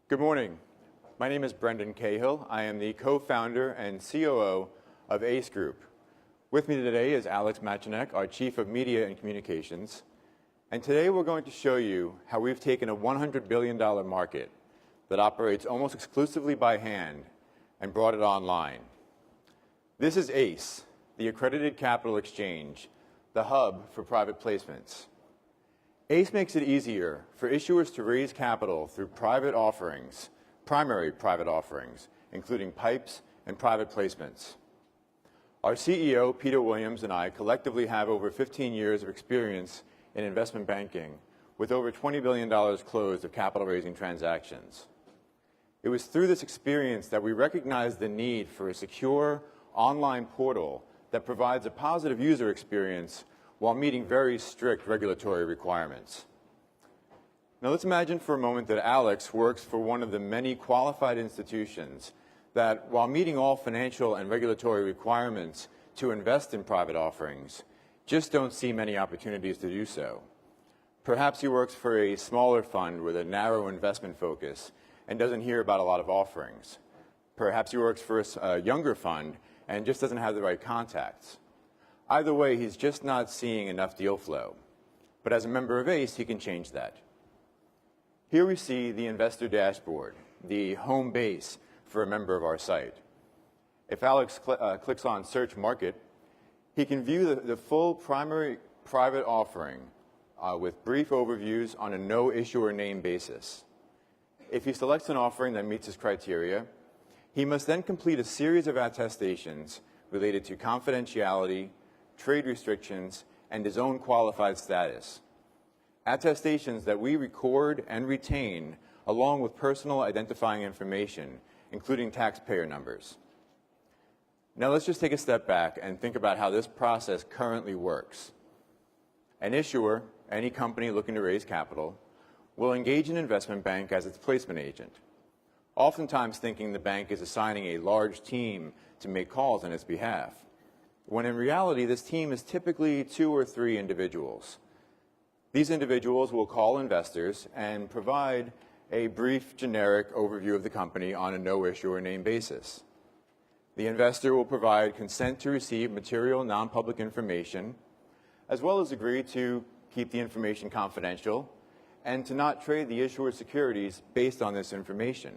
Good morning. My name is Brendan Cahill. I am the co-founder and COO of ACE Group. With me today is Alex Machinek, our Chief of Media and Communications. And today we're going to show you how we've taken a $100 billion market that operates almost exclusively by hand and brought it online. This is ACE, the Accredited Capital Exchange, the hub for private placements. ACE makes it easier for issuers to raise capital through private offerings, primary private offerings, including PIPEs and private placements. Our CEO, Peter Williams, and I collectively have over 15 years of experience in investment banking, with over $20 billion closed of capital raising transactions. It was through this experience that we recognized the need for a secure online portal that provides a positive user experience while meeting very strict regulatory requirements. Now let's imagine for a moment that Alex works for one of the many qualified institutions that, while meeting all financial and regulatory requirements to invest in private offerings, just don't see many opportunities to do so. Perhaps he works for a smaller fund with a narrow investment focus and doesn't hear about a lot of offerings. Perhaps he works for a younger fund and just doesn't have the right contacts. Either way, he's just not seeing enough deal flow. But as a member of ACE, he can change that. Here we see the investor dashboard, the home base for a member of our site. If Alex clicks on Search Market, he can view the full primary private offering with brief overviews on a no issuer name basis. If he selects an offering that meets his criteria, he must then complete a series of attestations related to confidentiality, trade restrictions, and his own qualified status. Attestations that we record and retain along with personal identifying information, including taxpayer numbers. Now let's just take a step back and think about how this process currently works. An issuer, any company looking to raise capital, will engage an investment bank as its placement agent, oftentimes thinking the bank is assigning a large team to make calls on its behalf, when in reality this team is typically 2 or 3 individuals. These individuals will call investors and provide a brief, generic overview of the company on a no-issuer name basis. The investor will provide consent to receive material non-public information, as well as agree to keep the information confidential and to not trade the issuer's securities based on this information.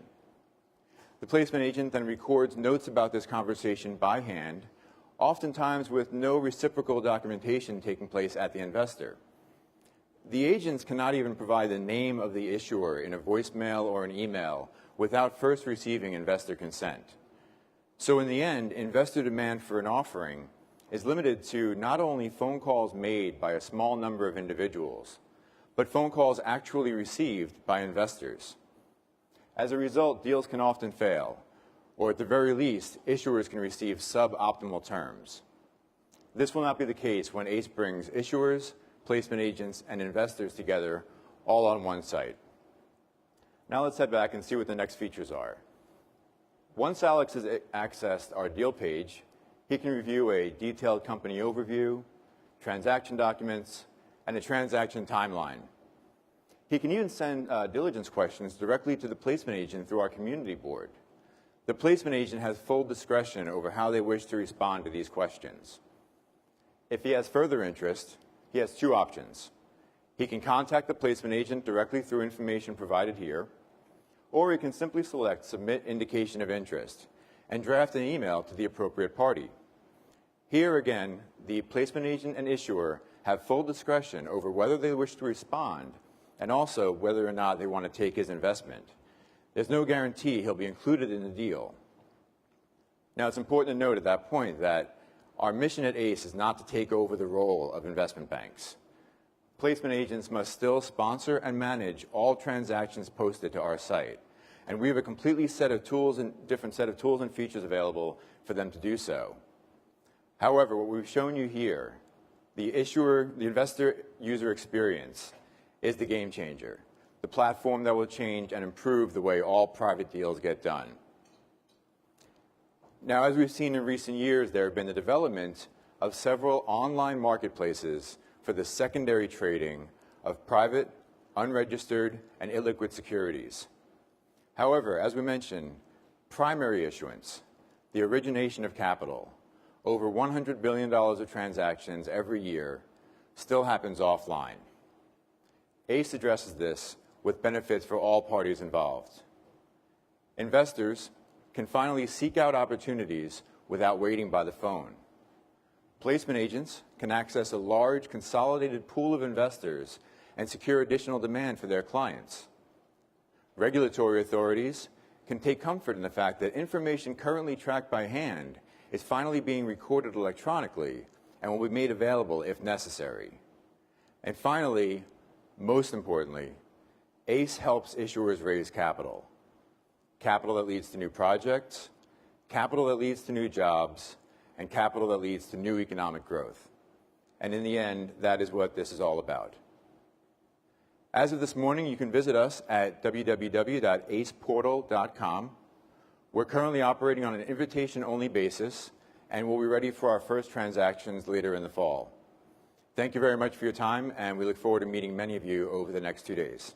The placement agent then records notes about this conversation by hand, oftentimes with no reciprocal documentation taking place at the investor. The agents cannot even provide the name of the issuer in a voicemail or an email without first receiving investor consent. So in the end, investor demand for an offering is limited to not only phone calls made by a small number of individuals, but phone calls actually received by investors. As a result, deals can often fail, or at the very least, issuers can receive suboptimal terms. This will not be the case when ACE brings issuers, placement agents, and investors together all on one site. Now let's head back and see what the next features are. Once Alex has accessed our deal page, he can review a detailed company overview, transaction documents, and a transaction timeline. He can even send diligence questions directly to the placement agent through our community board. The placement agent has full discretion over how they wish to respond to these questions. If he has further interest, he has 2 options. He can contact the placement agent directly through information provided here, or he can simply select Submit Indication of Interest and draft an email to the appropriate party. Here again, the placement agent and issuer have full discretion over whether they wish to respond and also whether or not they want to take his investment. There's no guarantee he'll be included in the deal. Now, it's important to note at that point that our mission at ACE is not to take over the role of investment banks. Placement agents must still sponsor and manage all transactions posted to our site, and we have a completely different set of tools and features available for them to do so. However, what we've shown you here, the investor user experience, is the game changer, the platform that will change and improve the way all private deals get done. Now, as we've seen in recent years, there have been the development of several online marketplaces for the secondary trading of private, unregistered, and illiquid securities. However, as we mentioned, primary issuance, the origination of capital, over $100 billion of transactions every year, still happens offline. ACE addresses this with benefits for all parties involved. Investors can finally seek out opportunities without waiting by the phone. Placement agents can access a large consolidated pool of investors and secure additional demand for their clients. Regulatory authorities can take comfort in the fact that information currently tracked by hand is finally being recorded electronically and will be made available if necessary. And finally, most importantly, ACE helps issuers raise capital. Capital that leads to new projects, capital that leads to new jobs, and capital that leads to new economic growth. And in the end, that is what this is all about. As of this morning, you can visit us at www.aceportal.com. We're currently operating on an invitation-only basis, and we'll be ready for our first transactions later in the fall. Thank you very much for your time, and we look forward to meeting many of you over the next 2 days.